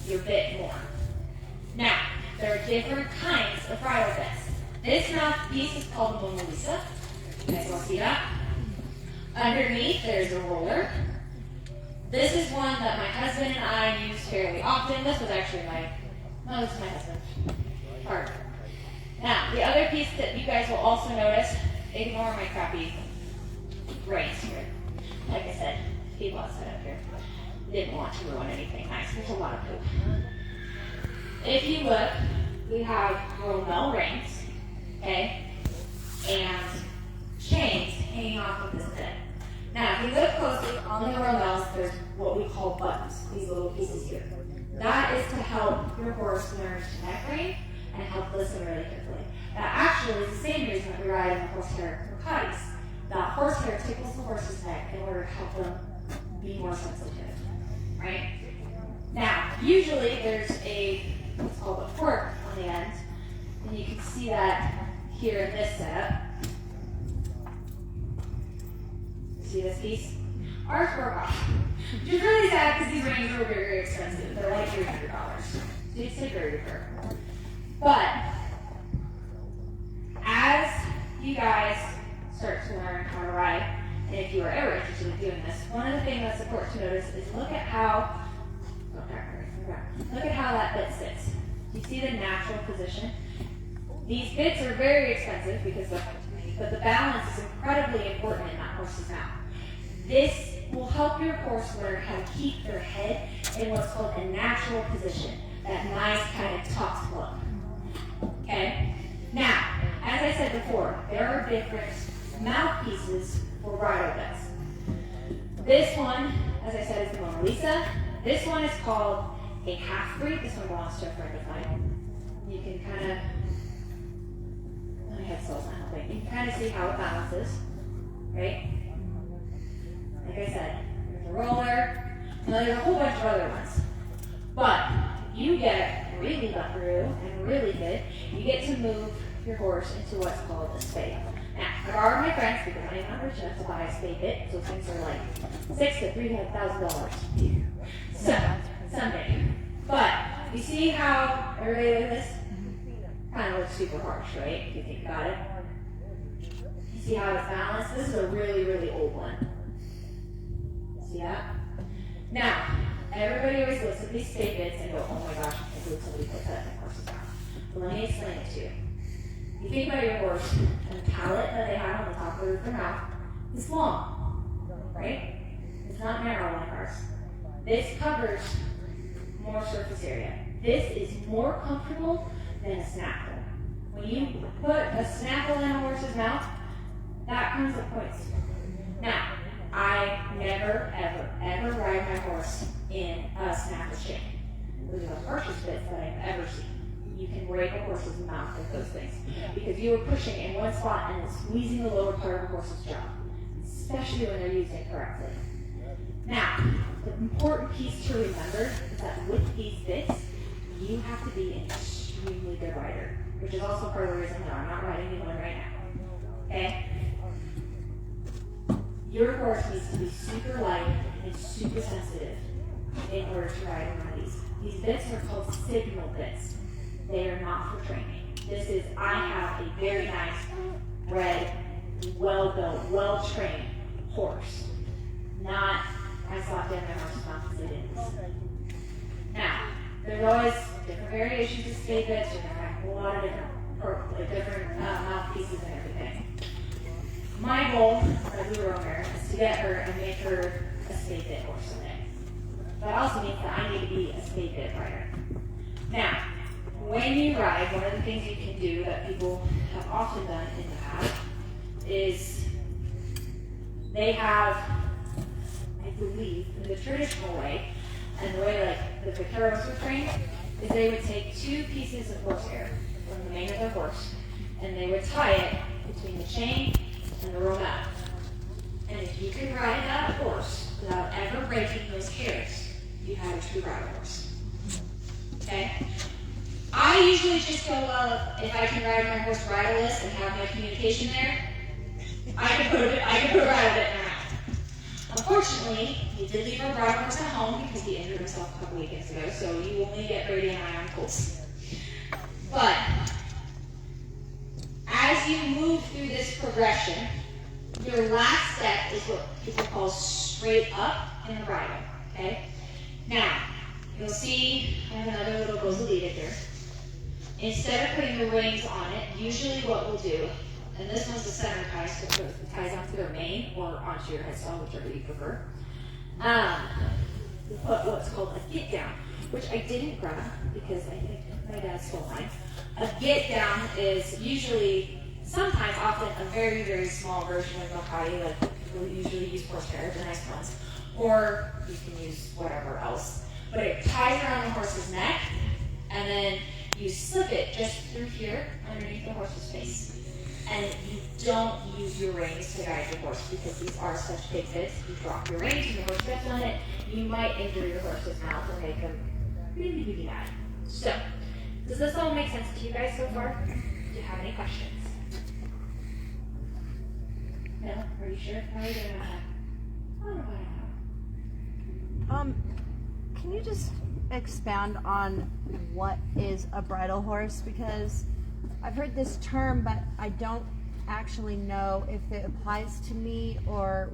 your bit more. Now, there are different kinds of bridle bits. This mouthpiece is called the Mona Lisa. You guys all see that? Underneath, there's a roller. This is one that my husband and I use fairly often. This was actually this is my husband's part. Now, the other piece that you guys will also notice, ignore my crappy reins here. Like I said, people outside up here didn't want to ruin anything nice. There's a lot of poop. If you look, we have Rommel reins, okay, and chains hanging off of this bit. Now, if you look closely on the Rommels, there's what we call buttons, these little pieces here. That is to help your horse learn to neck rein and help listen really carefully. That actually is the same reason that we ride in the horsehair Maccabees. That horsehair tickles the horse's neck in order to help them be more sensitive, right? Now, usually there's what's called a fork on the end, and you can see that here in this setup. See this piece? Ours broke off. Which is really sad because these reins are very expensive. They're like $300. So you take very good. But as you guys start to learn how to ride, and if you are ever interested in doing this, one of the things that's important to notice is look at how that bit sits. Do you see the natural position? These bits are very expensive because but the balance is incredibly important in that horse's mouth. This will help your horse learn how to keep their head in what's called a natural position, that nice kind of tucked look. Okay? Now, as I said before, there are different mouthpieces for bridle bits. This one, as I said, is the Mona Lisa. This one is called a half-breed. This one belongs to a friend of mine. You can kind of, my headstall's not helping. You can kind of see how it balances, right? Like I said, there's a roller, and there's a whole bunch of other ones. But you get really buckaroo and really good. You get to move your horse into what's called a spade. Now, I borrowed my friends because I am not rich enough to buy a spade bit, so things are like $6,000 to $300,000. So, someday. But you see how everybody like this kind of looks super harsh, right? If you think about it. You see how it's balanced? This is a really, really old one. See that? Now, everybody always looks at these spade bits and go, oh my gosh, I believe somebody put that in their horse's mouth. But let me explain it to you. You think about your horse, and the palate that they have on the top of their mouth is long, right? It's not narrow like ours. This covers more surface area. This is more comfortable than a snaffle. When you put a snaffle in a horse's mouth, that comes with points. Now, I never, ever, ever ride my horse in a snaffle chain. Those are the harshest bits that I've ever seen. You can break a horse's mouth with those things because you are pushing in one spot and it's squeezing the lower part of a horse's jaw, especially when they're used incorrectly. Now, the important piece to remember is that with these bits, you have to be an extremely good rider, which is also part of the reason that I'm not riding anyone right now. Okay? Your horse needs to be super light and super sensitive in order to ride one of these. These bits are called signal bits. They are not for training. This is, I have a very nice, bred, well-built, well-trained horse. Not, I slapped in my horse's mouth because they didn't listen. Now, there's always different variations of spade bits. You're going to have a lot of different mouthpieces and everything. My goal as a roamer is to get her and make her a spade bit horse someday. That also means that I need to be a spade bit rider. Now, when you ride, one of the things you can do that people have often done in the past is they have believe in the traditional way, and the way like the vaqueros were trained, is they would take 2 pieces of horsehair from the mane of their horse, and they would tie it between the chain and the romal. And if you could ride that horse without ever breaking those hairs, you had a true bridle horse. Okay? I usually just go, well, if I can ride my horse bridleless and have my communication there, I can put a bridle bit in her mouth. Unfortunately, he did leave our bridle horse at home because he injured himself a couple weekends ago, so you only get Brady and I on colts. But as you move through this progression, your last step is what people call straight up in the bridle. Okay? Now, you'll see I have another little goes lead here. Instead of putting the reins on it, usually what we'll do, and this one's the center tie, so it ties onto their mane or onto your headstall, whichever you prefer. We put what's called a get down, which I didn't grab because I think my dad stole mine. A get down is usually, sometimes, often a very, very small version of Makati, like people usually use horsehair, the nice ones, or you can use whatever else. But it ties around the horse's neck, and then you slip it just through here underneath the horse's face. And you don't use your reins to guide your horse because these are such big bits. You drop your reins and the horse steps on it, you might injure your horse's mouth or make him really, really mad. So, does this all make sense to you guys so far? Do you have any questions? No? Are you sure? How are you doing on that? I don't know. Can you just expand on what is a bridle horse? Because I've heard this term, but I don't actually know if it applies to me, or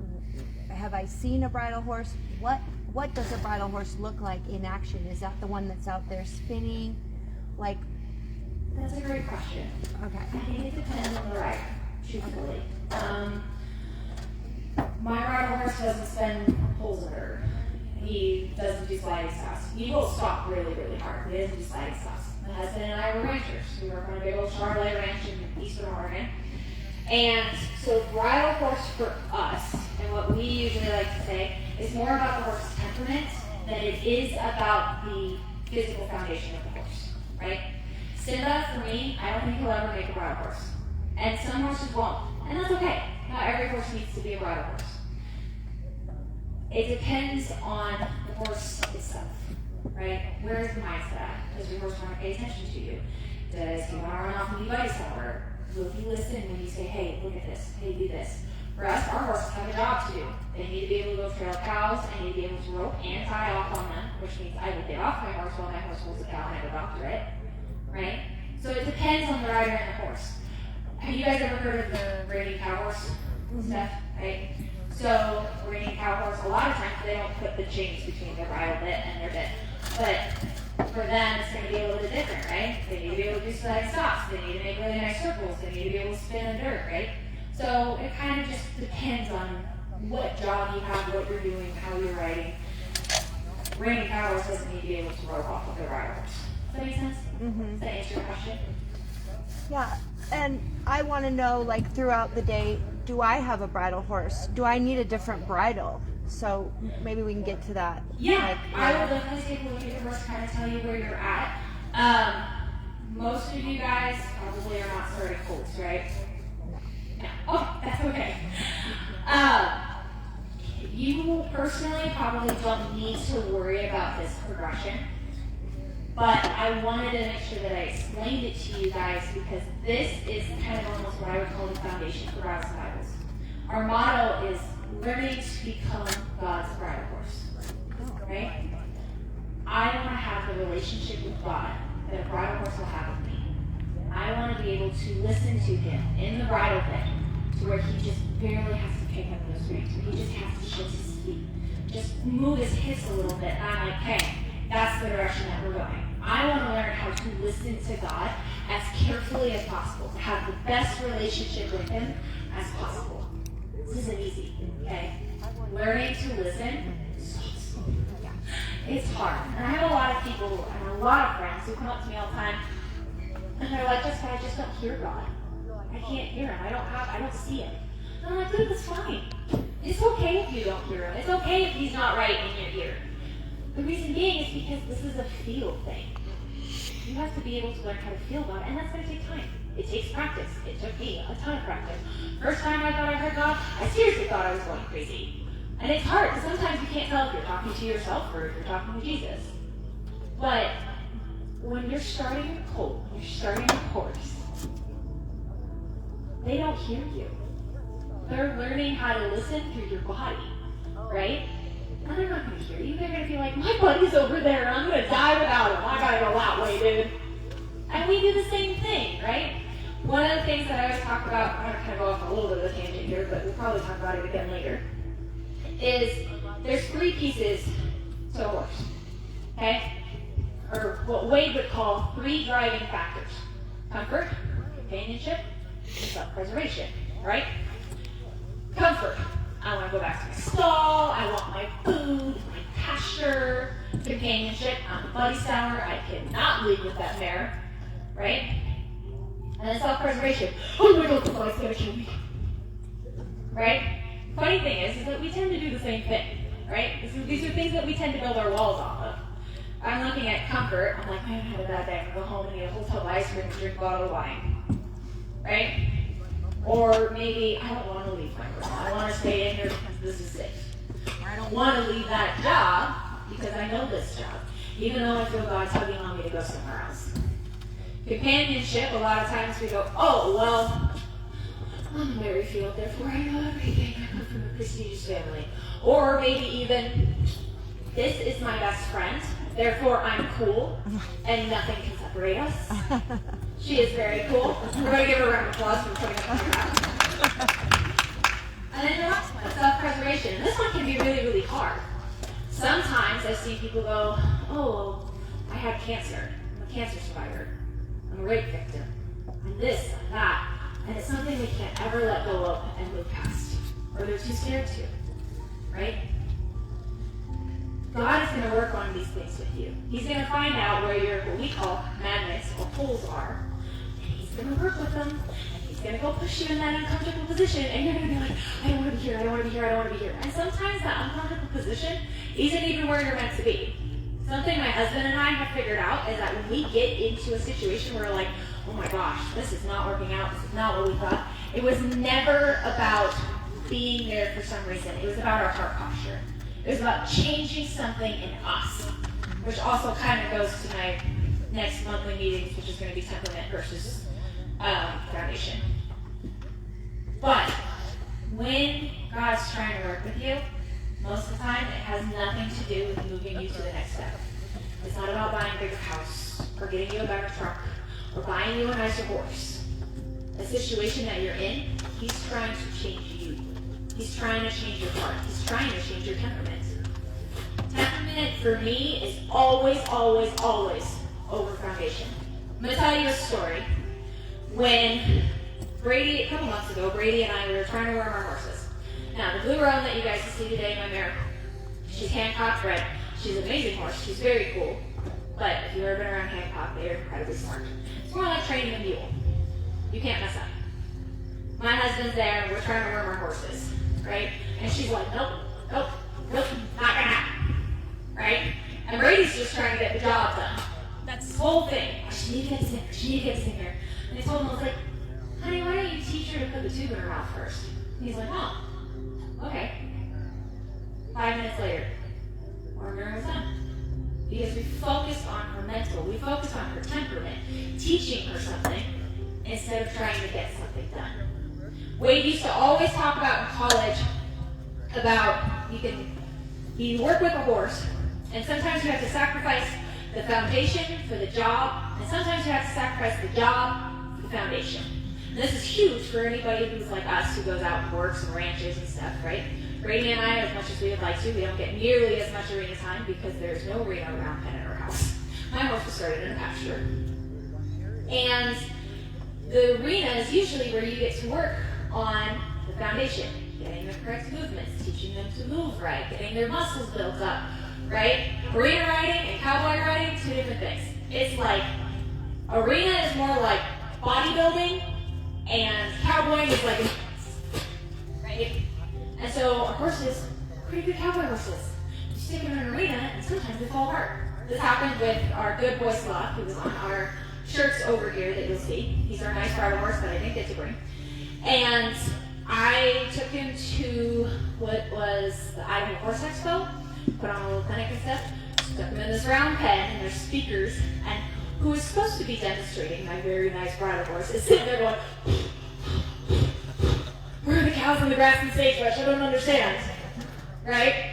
have I seen a bridle horse? What does a bridle horse look like in action? Is that the one that's out there spinning? Like, that's a great question. Okay. I think it depends on the rider, truthfully. My bridle horse doesn't spin holes in dirt. He doesn't do sliding stops. He will stop really, really hard. He doesn't do sliding stops. My husband and I were ranchers. We work on a big old Charlotte ranch in eastern Oregon. And so bridle horse for us, and what we usually like to say, is more about the horse's temperament than it is about the physical foundation of the horse, right? Simba, for me, I don't think he'll ever make a bridle horse. And some horses won't. And that's okay. Not every horse needs to be a bridle horse. It depends on the horse itself, right? Where is the mindset at? Does your horse want to pay attention to you? Does he want to run off and be buddy somewhere? Will he listen when you say, hey, look at this, hey, do this? For us, our horses have a job to do. They need to be able to go trail cows, I need to be able to rope and tie off on them, which means I will get off my horse while my horse holds a cow and I go doctor it, right? So it depends on the rider and the horse. Have you guys ever heard of the reining cow horse stuff, right? So, reining cow horse, a lot of times they don't put the chains between their bridle bit and their bit. But for them, it's going to be a little bit different, right? They need to be able to do sliding stops. They need to make really nice circles. They need to be able to spin in dirt, right? So it kind of just depends on what job you have, what you're doing, how you're riding. Reining cow horse doesn't need to be able to rope off of their rider horse. Does that make sense? Mm-hmm. Does that answer your question? Yeah, and I want to know, like, throughout the day, do I have a bridle horse? Do I need a different bridle? So maybe we can get to that. Yeah, I will definitely take a look at your horse, kind of tell you where you're at. Most of you guys probably are not starting colts, right? No. Oh, that's okay. You personally probably don't need to worry about this progression, but I wanted to make sure that I explained it to you guys because this is kind of almost what I would call the foundation for Bridles and Bibles. Our motto is learning to become God's bridle horse, right? I want to have the relationship with God that a bridle horse will have with me. I want to be able to listen to him in the bridle bit to where he just barely has to pick up those reins, where he just has to shift his feet, just move his hips a little bit, and I'm like, hey, that's the direction that we're going. I want to learn how to listen to God as carefully as possible, to have the best relationship with him as possible. This isn't easy, okay? Learning to listen, it's hard. And I have a lot of people and a lot of friends who come up to me all the time, and they're like, Jessica, I just don't hear God. I can't hear him. I don't see him. And I'm like, dude, that's fine. It's okay if you don't hear him. It's okay if he's not right in your ear. The reason being is because this is a feel thing. You have to be able to learn how to feel God, and that's going to take time. It takes practice. It took me a ton of practice. First time I thought I heard God, I seriously thought I was going crazy. And it's hard, because sometimes you can't tell if you're talking to yourself or if you're talking to Jesus. But when you're starting a colt, when you're starting a horse, they don't hear you. They're learning how to listen through your body, right? And they're not going to hear you. They're going to be like, my buddy's over there, and I'm going to die without him. I got to go that way, dude. And we do the same thing, right? One of the things that I always talk about, I'm going to kind of go off a little bit of a tangent here, but we'll probably talk about it again later, is there's 3 pieces to a horse, okay? Or what Wade would call 3 driving factors: comfort, companionship, and self-preservation, right? Comfort. I want to go back to my stall. I want my food, my pasture. Companionship. I'm a buddy sour. I cannot leave with that mare, right? And then self-preservation. Oh my God, the body's gonna kill me, right? Funny thing is that we tend to do the same thing, right? These are things that we tend to build our walls off of. I'm looking at comfort. I'm like, man, I had a bad day. I'm gonna go home and eat a whole tub of ice cream and drink a bottle of wine, right? Or maybe I don't want to leave my room. I want to stay in here because this is safe. Or I don't want to leave that job because I know this job, even though I feel God's tugging on me to go somewhere else. Companionship, a lot of times we go, oh, well, I'm Merrifield, therefore I know everything. I come from a prestigious family. Or maybe even, this is my best friend, therefore I'm cool, and nothing can separate us. She is very cool. We're going to give her a round of applause for putting up on her back. And then the last one, self-preservation. This one can be really, really hard. Sometimes I see people go, oh, I had cancer. I'm a cancer survivor. I'm a rape victim. I'm this, I'm that. And it's something we can't ever let go of and move past. Or they're too scared to. Right? God is going to work on these things with you. He's going to find out where your, what we call magnets or poles are. And he's going to work with them. And he's going to go push you in that uncomfortable position. And you're going to be like, I don't want to be here, I don't want to be here, I don't want to be here. And sometimes that uncomfortable position isn't even where you're meant to be. Something my husband and I have figured out is that when we get into a situation where we're like, oh my gosh, this is not working out, this is not what we thought, it was never about being there for some reason. It was about our heart posture. It was about changing something in us, which also kind of goes to my next monthly meetings, which is going to be temperament versus foundation. But when God's trying to work with you, most of the time it has nothing to do with moving you to the next step. It's not about buying a bigger house, or getting you a better truck, or buying you a nicer horse. The situation that you're in, he's trying to change you. He's trying to change your heart. He's trying to change your temperament. Temperament for me is always, always, always over foundation. I'm going to tell you a story. When Brady, a couple months ago, Brady and I were trying to worm our horses. Now, the blue roan that you guys see today, my mare, she's Hancock bred. She's an amazing horse. She's very cool. But if you've ever been around Hancock, they are incredibly smart. It's more like training a mule. You can't mess up. My husband's there, and we're trying to worm our horses, right? And she's like, nope, nope, nope, not gonna happen, right? And Brady's just trying to get the job done. That's the whole thing. She need to get this in here. She need to get this in here. And I told him, I was like, honey, why don't you teach her to put the tube in her mouth first? And he's like, oh, okay. 5 minutes later, worming was done. Because we focused on her mental, we focused on her temperament, teaching her something instead of trying to get something done. Wade used to always talk about in college about you work with a horse, and sometimes you have to sacrifice the foundation for the job, and sometimes you have to sacrifice the job for the foundation. And this is huge for anybody who's like us, who goes out and works and ranches and stuff, right? Brady and I, as much as we would like to, we don't get nearly as much arena time because there's no arena around Penn at our house. My horse was started in a pasture. And the arena is usually where you get to work on the foundation, getting the correct movements, teaching them to move right, getting their muscles built up, right? Arena riding and cowboy riding, 2 different things. It's like, arena is more like bodybuilding, and cowboying is like, right? And so our horses, pretty good cowboy horses, you stick them in an arena and sometimes they fall apart. This happened with our good boy Sloth, who was on our shirts over here that you'll see. He's our nice bridle horse that I didn't get to bring. And I took him to what was the Idaho Horse Expo, put on a little clinic and stuff, stuck him in this round pen, and there's speakers, and who is supposed to be demonstrating my very nice bridle horse is sitting there going, where are the cows on the grass and sagebrush? I don't understand. Right?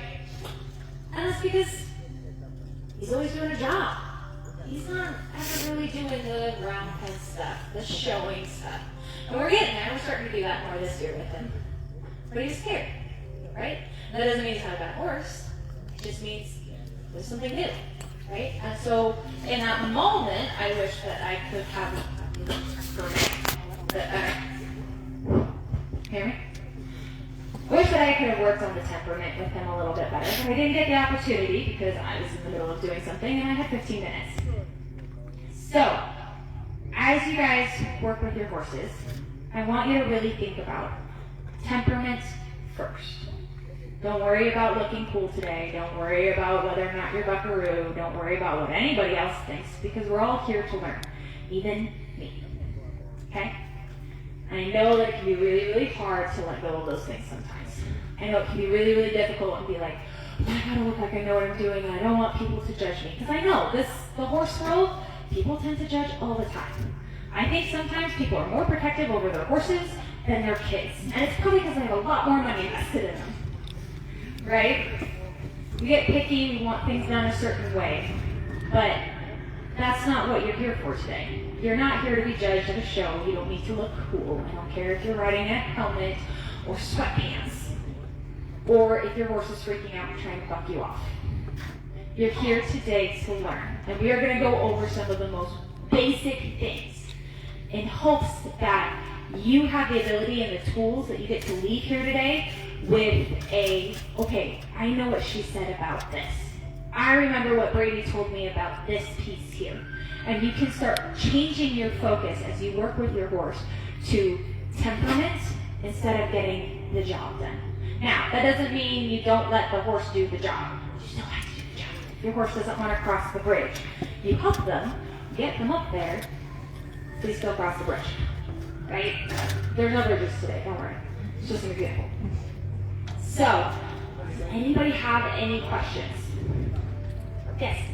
And that's because he's always doing a job. He's not ever really doing the round pen stuff, the showing stuff. And we're getting there. We're starting to do that more this year with him. But he's scared, right? And that doesn't mean he's not a bad horse. It just means there's something new, right? And so in that moment, I wish that I could have hear me? I wish that I could have worked on the temperament with him a little bit better, but I didn't get the opportunity because I was in the middle of doing something and I had 15 minutes. So, as you guys work with your horses, I want you to really think about temperament first. Don't worry about looking cool today. Don't worry about whether or not you're buckaroo. Don't worry about what anybody else thinks, because we're all here to learn, even me. Okay? I know that it can be really, really hard to let go of those things sometimes. I know it can be really, really difficult and be like, oh, I gotta look like I know what I'm doing and I don't want people to judge me. Because I know the horse world, people tend to judge all the time. I think sometimes people are more protective over their horses than their kids. And it's probably because they have a lot more money invested in them. Right? We get picky, we want things done a certain way. But that's not what you're here for today. You're not here to be judged at a show. You don't need to look cool. I don't care if you're riding a helmet or sweatpants, or if your horse is freaking out and trying to buck you off. You're here today to learn. And we are going to go over some of the most basic things in hopes that you have the ability and the tools that you get to leave here today with okay, I know what she said about this. I remember what Brady told me about this piece here. And you can start changing your focus as you work with your horse to temperament instead of getting the job done. Now, that doesn't mean you don't let the horse do the job. You still have to do the job. If your horse doesn't want to cross the bridge, you help them, get them up there, please still cross the bridge. Right? There are no bridges today, don't worry. It's just an example. So, does anybody have any questions? Yes?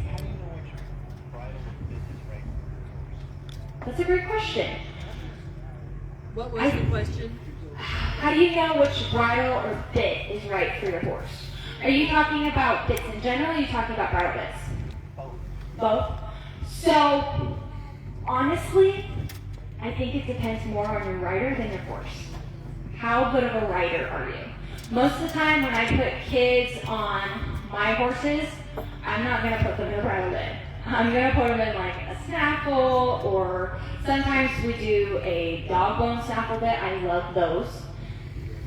That's a great question. What was the question? How do you know which bridle or bit is right for your horse? Are you talking about bits in general, or are you talking about bridle bits? Both? So, honestly, I think it depends more on your rider than your horse. How good of a rider are you? Most of the time when I put kids on my horses, I'm not going to put them in a bridle bit. I'm going to put them in like a snaffle, or sometimes we do a dog bone snaffle bit. I love those.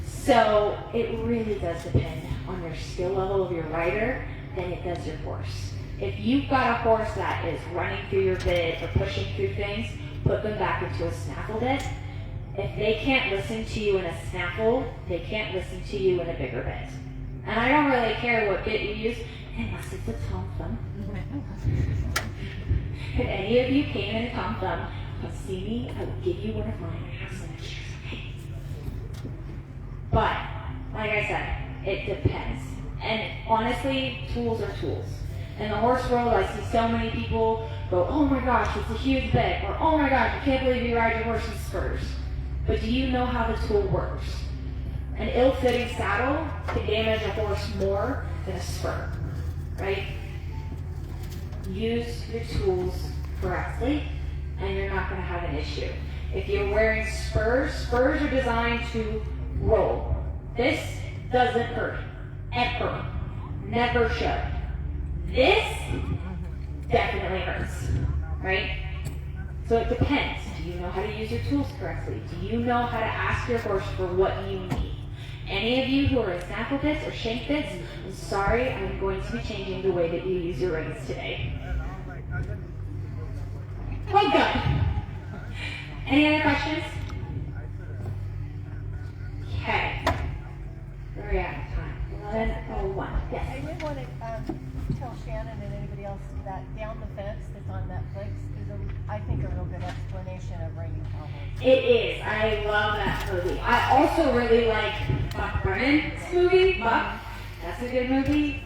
So it really does depend on your skill level of your rider than it does your horse. If you've got a horse that is running through your bit or pushing through things, put them back into a snaffle bit. If they can't listen to you in a snaffle, they can't listen to you in a bigger bit. And I don't really care what bit you use, unless it's a Tom Thumb. If any of you came in a Tom Thumb, come see me, I will give you one of mine. I have some extras, okay? But, like I said, it depends. And honestly, tools are tools. In the horse world, I see so many people go, oh my gosh, it's a huge bit, or oh my gosh, I can't believe you ride your horse in spurs. But do you know how the tool works? An ill-fitting saddle can damage a horse more than a spur, right? Use your tools correctly, and you're not going to have an issue. If you're wearing spurs, spurs are designed to roll. This doesn't hurt, ever, never should. This definitely hurts, right? So it depends. Do you know how to use your tools correctly? Do you know how to ask your horse for what you need? Any of you who are in snaffle bits or shank bits, I'm sorry, I'm going to be changing the way that you use your reins today. Well, good. Any other questions? Okay. Where are we at? 11:01. Yes. I did want to tell Shannon and anybody else that Down the Fence that's on Netflix is, I think, a real good explanation of reining cowboys. It is. I love that movie. I also really like Buck Brennan's movie, Buck. That's a good movie.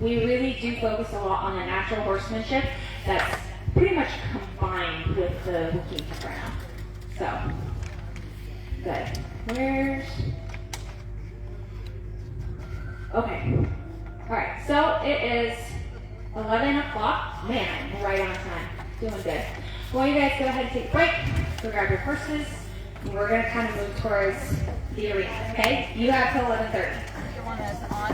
We really do focus a lot on the natural horsemanship that's pretty much combined with the working background. So, good. Where's... Okay. Alright, so it is 11 o'clock. Man, I'm right on time. Doing good. Well, you guys go ahead and take a break. Go grab your horses. And we're going to kind of move towards the arena, okay? You have till 11:30. The one that's on.